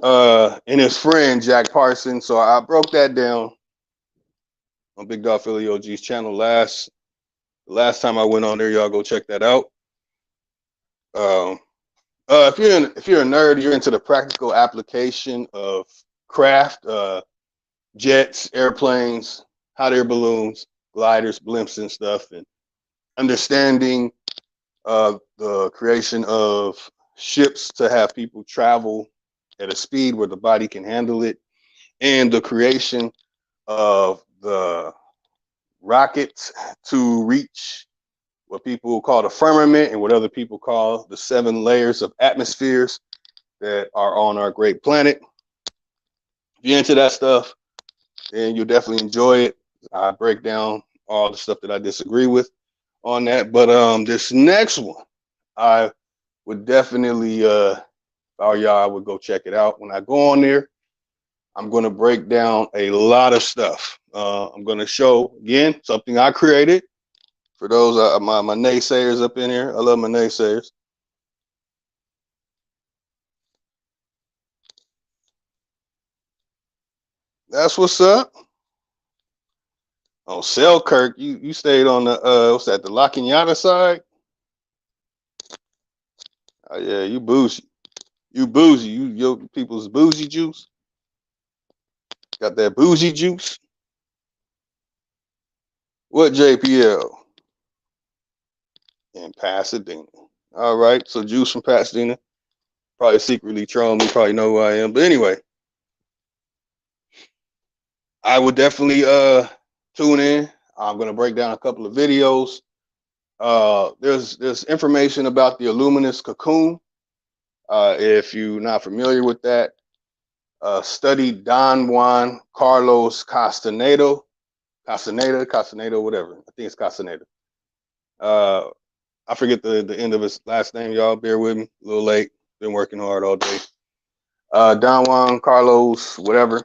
And his friend, Jack Parsons. So I broke that down on Big Dog Philly OG's channel last time I went on there. Y'all go check that out. If you're a nerd, you're into the practical application of craft, jets, airplanes, hot air balloons, gliders, blimps, and stuff, and understanding the creation of ships to have people travel at a speed where the body can handle it, and the creation of the rockets to reach what people call the firmament and what other people call the 7 layers of atmospheres that are on our great planet. If you're into that stuff, then you'll definitely enjoy it. I break down all the stuff that I disagree with on that. But this next one, I would definitely, if I were y'all, I would go check it out. When I go on there, I'm going to break down a lot of stuff. I'm going to show, again, something I created. For those my naysayers up in here, I love my naysayers. That's what's up. Oh, Selkirk, you stayed on the what's that, the La Cañada side? Oh yeah, you bougie. You bougie. You your people's bougie juice. Got that bougie juice. What JPL? In Pasadena. All right, so juice from Pasadena. Probably secretly trolling me, probably know who I am. But anyway, I would definitely tune in. I'm gonna break down a couple of videos. There's information about the luminous cocoon. If you're not familiar with that, study Don Juan Carlos Castaneda, whatever. I think it's Castaneda. I forget the end of his last name, y'all. Bear with me. A little late. Been working hard all day. Don Juan Carlos, whatever.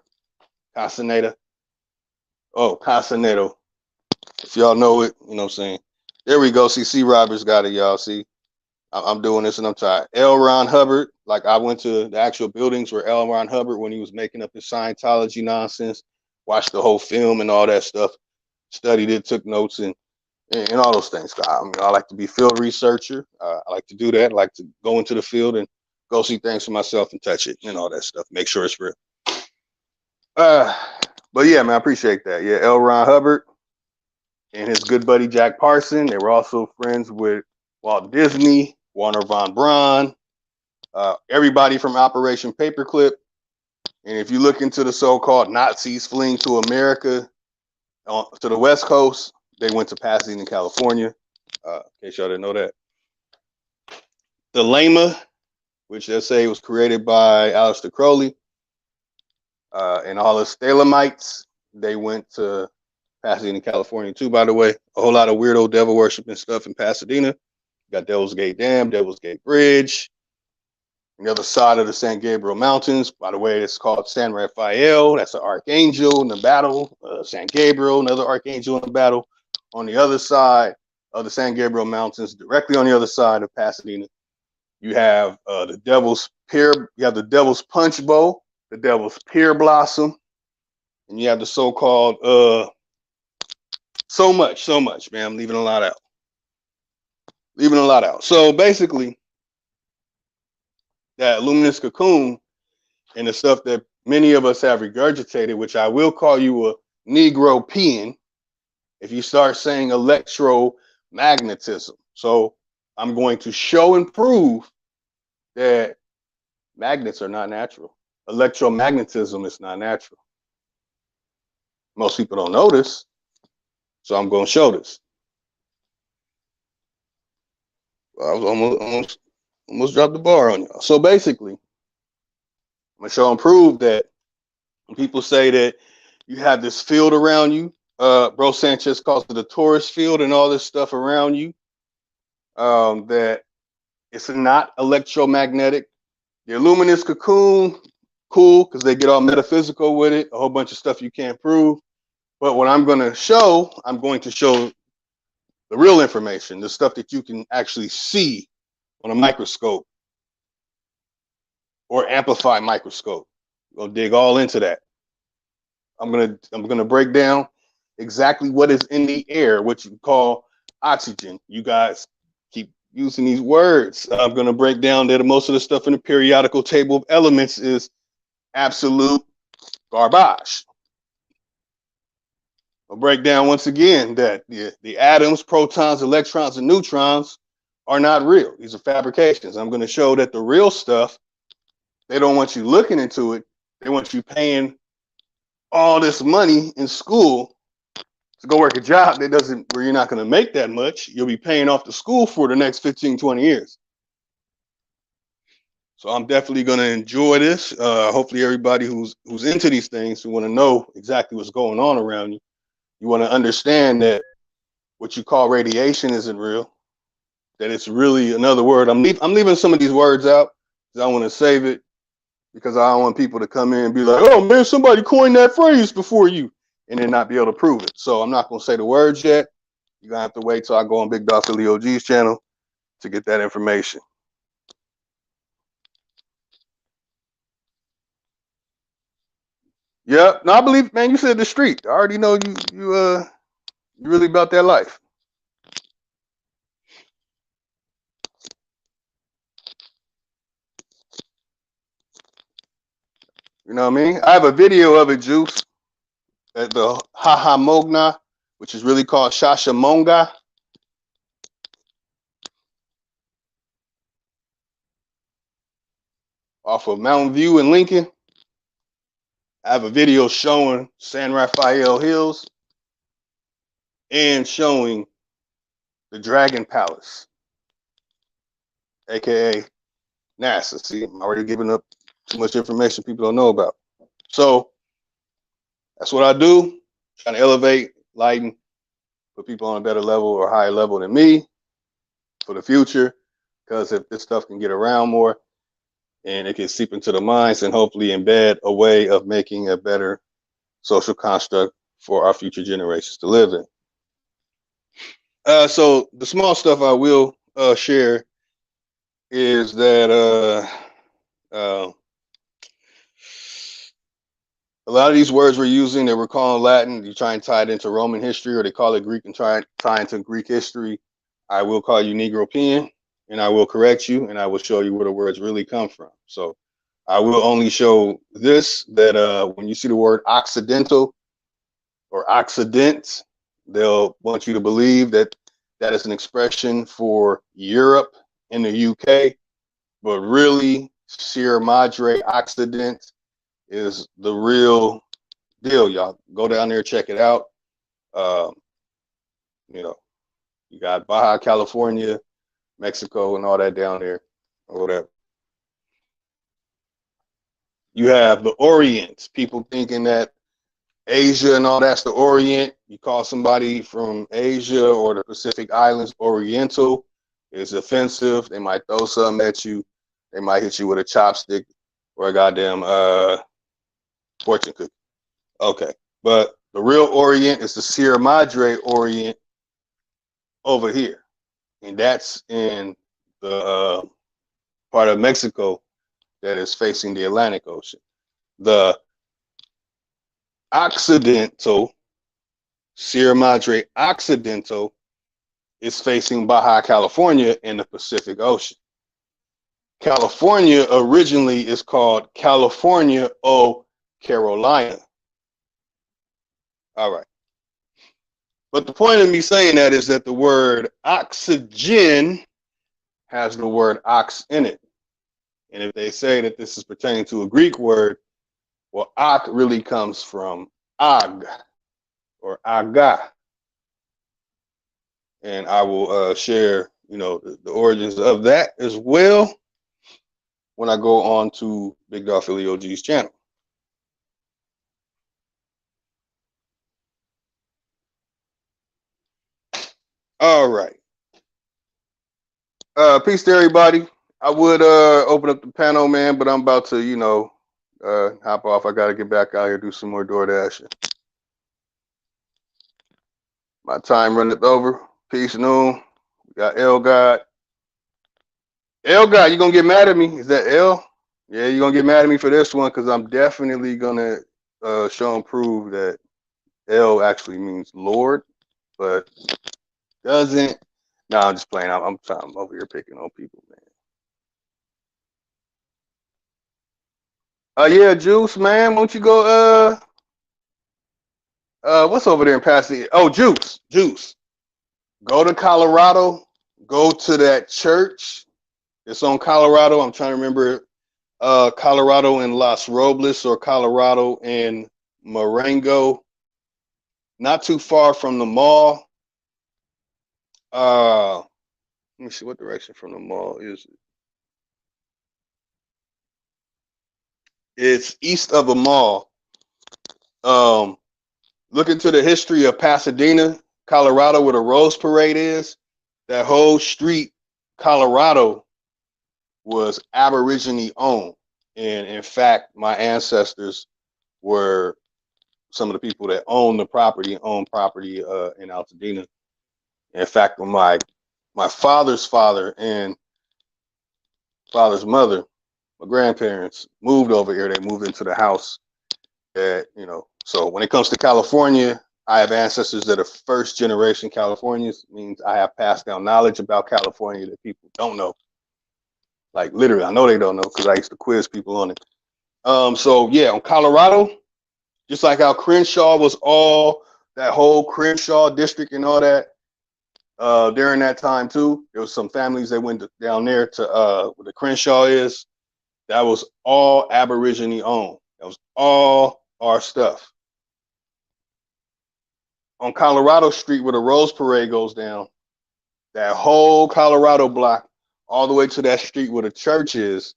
Castaneda. Oh, Castanedo. If y'all know it, you know what I'm saying. There we go. See, C. Roberts got it, y'all. See, I'm doing this and I'm tired. L. Ron Hubbard. Like, I went to the actual buildings where L. Ron Hubbard, when he was making up his Scientology nonsense, watched the whole film and all that stuff, studied it, took notes, and all those things. I like to be field researcher. I like to do that. I like to go into the field and go see things for myself and touch it and all that stuff. Make sure it's real. But yeah, man, I appreciate that. Yeah, L. Ron Hubbard and his good buddy Jack Parson. They were also friends with Walt Disney, Warner von Braun, everybody from Operation Paperclip. And if you look into the so-called Nazis fleeing to America, to the West Coast, they went to Pasadena, California. In case y'all didn't know that. The Lama, which they say was created by Aleister Crowley, and all the Stalemites, they went to Pasadena, California too, by the way. A whole lot of weirdo devil worshiping stuff in Pasadena. Got Devil's Gate Dam, Devil's Gate Bridge. On the other side of the San Gabriel Mountains, by the way, it's called San Rafael. That's an archangel in the battle. San Gabriel, another archangel in the battle. On the other side of the San Gabriel Mountains, directly on the other side of Pasadena, you have the Devil's Pear. You have the Devil's Punch Bowl, the Devil's Pear Blossom, and you have the so-called so much, man. I'm leaving a lot out. So basically, that luminous cocoon and the stuff that many of us have regurgitated, which I will call you a Negropean if you start saying electromagnetism. So I'm going to show and prove that magnets are not natural. Electromagnetism is not natural. Most people don't know this, so I'm going to show this. I was almost dropped the bar on y'all. So basically, I'm going to show and prove that when people say that you have this field around you, Bro Sanchez calls it a Taurus field and all this stuff around you, that it's not electromagnetic. The luminous cocoon, cool, because they get all metaphysical with it, a whole bunch of stuff you can't prove. But what I'm going to show the real information, the stuff that you can actually see on a microscope or amplify microscope. We'll dig all into that. I'm gonna break down exactly what is in the air, what you call oxygen. You guys keep using these words. I'm gonna break down that most of the stuff in the periodical table of elements is absolute garbage. I'll break down once again that the atoms, protons, electrons, and neutrons are not real. These are fabrications. I'm going to show that the real stuff, they don't want you looking into it. They want you paying all this money in school to go work a job where you're not going to make that much. You'll be paying off the school for the next 15, 20 years. So I'm definitely going to enjoy this. Hopefully everybody who's into these things, who want to know exactly what's going on around you, you want to understand that what you call radiation isn't real, that it's really another word. I'm leaving some of these words out because I want to save it, because I don't want people to come in and be like, oh man, somebody coined that phrase before you, and then not be able to prove it. So I'm not going to say the words yet. You're going to have to wait till I go on Big Dog Philly OG's channel to get that information. Yeah, no, I believe, man, you said the street. I already know you really about that life. You know what I mean? I have a video of it, Juice, at the Haha Mogna, which is really called Shashamonga. Off of Mountain View in Lincoln. I have a video showing San Rafael Hills and showing the Dragon Palace, aka NASA. See, I'm already giving up too much information people don't know about. So that's what I do, trying to elevate, lighten, put people on a better level or higher level than me for the future. Because if this stuff can get around more and it can seep into the minds and hopefully embed a way of making a better social construct for our future generations to live in. So the small stuff I will share is that a lot of these words we're using that we're calling Latin, you try and tie it into Roman history, or they call it Greek and tie into Greek history. I will call you Negropean, and I will correct you, and I will show you where the words really come from. So I will only show this, that when you see the word Occidental or Occident, they'll want you to believe that that is an expression for Europe and the UK, but really Sierra Madre Occident is the real deal, y'all. Go down there, check it out. You know, you got Baja California, Mexico, and all that down there, or whatever. You have the Orient, people thinking that Asia and all that's the Orient. You call somebody from Asia or the Pacific Islands Oriental, it's offensive. They might throw something at you. They might hit you with a chopstick or a goddamn fortune cookie. Okay, but the real Orient is the Sierra Madre Orient over here, and that's in the part of Mexico that is facing the Atlantic Ocean. The Occidental, Sierra Madre Occidental, is facing Baja California in the Pacific Ocean. California originally is called California o Carolina. All right. But the point of me saying that is that the word oxygen has the word ox in it. And if they say that this is pertaining to a Greek word, well, ox really comes from ag or aga. And I will share, the origins of that as well when I go on to Big Dog Philly OG's channel. All right. Peace to everybody. I would open up the panel, man, but I'm about to, hop off. I got to get back out here, do some more DoorDash. My time runneth over. Peace, noon. We got L God. L God, you gonna get mad at me? Is that L? Yeah, you gonna get mad at me for this one because I'm definitely gonna show and prove that L actually means Lord, but doesn't. No, I'm just playing. I'm over here picking on people, man. Yeah, Juice, man. Won't you go? What's over there in Pasadena? Oh, Juice. Go to Colorado. Go to that church. It's on Colorado. I'm trying to remember. Colorado in Los Robles or Colorado in Marengo. Not too far from the mall. Let me see what direction from the mall is it. It's east of the mall. Look into the history of Pasadena, Colorado, where the Rose Parade is. That whole street, Colorado, was Aborigine owned. And in fact, my ancestors were some of the people that owned property in Altadena. In fact, when my father's father and father's mother, my grandparents, moved over here, they moved into the house that, so when it comes to California, I have ancestors that are first generation Californians, means I have passed down knowledge about California that people don't know. Like literally, I know they don't know because I used to quiz people on it. So yeah, on Colorado, just like how Crenshaw was all that whole Crenshaw district and all that, during that time too, there was some families that went down there to where the Crenshaw is. That was all Aborigine owned. That was all our stuff. On Colorado Street, where the Rose Parade goes down, that whole Colorado block, all the way to that street where the church is,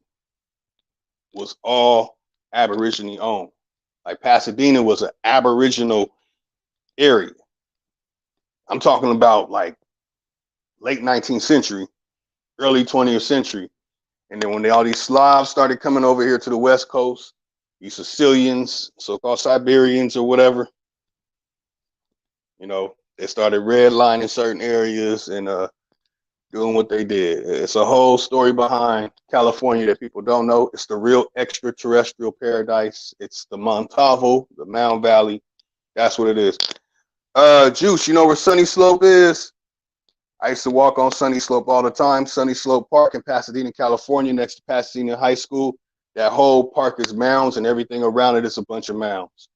was all Aborigine owned. Like Pasadena was an Aboriginal area. I'm talking about like late 19th century, early 20th century. And then when all these Slavs started coming over here to the West Coast, these Sicilians, so-called Siberians or whatever, they started redlining certain areas and doing what they did. It's a whole story behind California that people don't know. It's the real extraterrestrial paradise. It's the Montalvo, the Mound Valley. That's what it is. Juice, you know where Sunny Slope is? I used to walk on Sunny Slope all the time. Sunny Slope Park in Pasadena, California, next to Pasadena High School. That whole park is mounds, and everything around it is a bunch of mounds.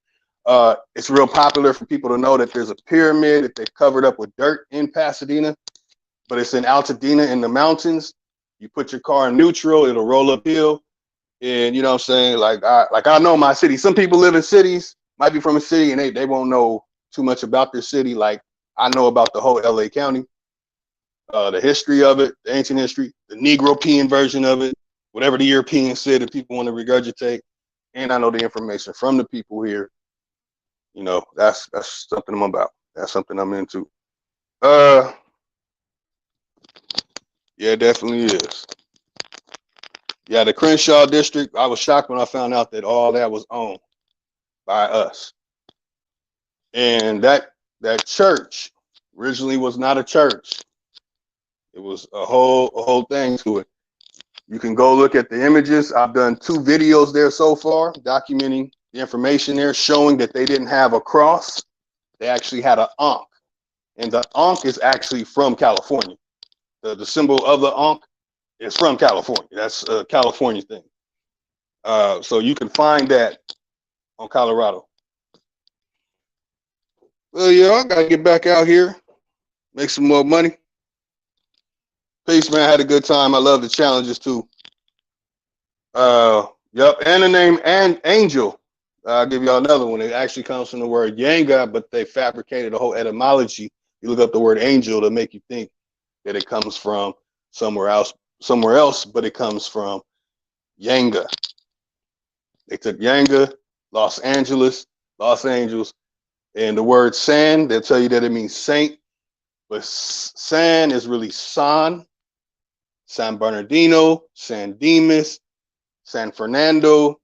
It's real popular for people to know that there's a pyramid that they covered up with dirt in Pasadena, but it's in Altadena in the mountains. You put your car in neutral, it'll roll uphill. And you know what I'm saying? Like I know my city. Some people live in cities, might be from a city, and they won't know too much about their city. Like I know about the whole LA County. The history of it, the ancient history, the Negropean version of it, whatever the Europeans said that people want to regurgitate. And I know the information from the people here. That's something I'm about. That's something I'm into. Yeah, it definitely is. Yeah, the Crenshaw district, I was shocked when I found out that all that was owned by us. And that church originally was not a church. It was a whole thing to it. You can go look at the images. I've done 2 videos there so far, documenting the information there, showing that they didn't have a cross. They actually had an Ankh. And the Ankh is actually from California. The symbol of the Ankh It's from California. That's a California thing. So you can find that on Colorado. Well, yeah, I gotta get back out here, make some more money. Peace, man. I had a good time. I love the challenges too. Yep, and the name and Angel. I'll give y'all another one. It actually comes from the word Yanga, but they fabricated a whole etymology. You look up the word angel to make you think that it comes from somewhere else, but it comes from Yanga. They took Yanga, Los Angeles, Los Angeles, and the word San, they'll tell you that it means saint, but San is really San Bernardino, San Dimas, San Fernando,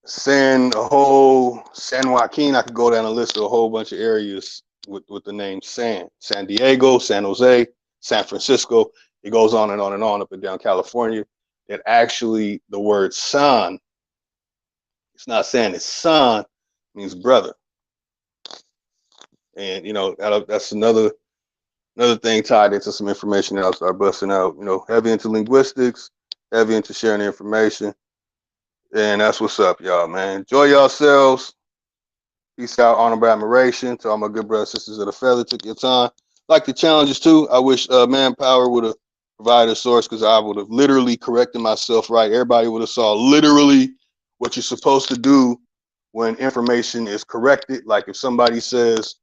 San Joaquin. I could go down a list of a whole bunch of areas with the name San Diego, San Jose, San Francisco. It goes on and on and on up and down California. That actually the word San, it's not San, it's San, means brother. And that's another thing tied into some information that I'll start busting out. Heavy into linguistics, heavy into sharing the information. And that's what's up, y'all, man. Enjoy yourselves. Peace out, honorable admiration to all my good brothers and sisters of the feather. Took your time. Like the challenges too. I wish Manpower would have provided a source, because I would have literally corrected myself right. Everybody would have saw literally what you're supposed to do when information is corrected. Like if somebody says,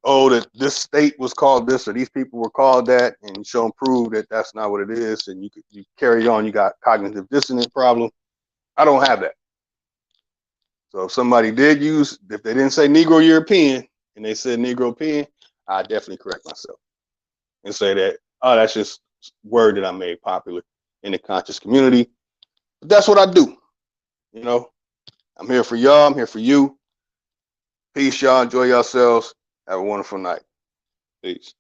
oh, that this state was called this or these people were called that, and show and prove that that's not what it is, and you carry on, you got cognitive dissonance problem. I don't have that. So if somebody did if they didn't say Negro European and they said Negropean, I definitely correct myself and say that, oh, that's just word that I made popular in the conscious community. But that's what I do. I'm here for y'all. I'm here for you. Peace, y'all. Enjoy yourselves. Have a wonderful night. Peace.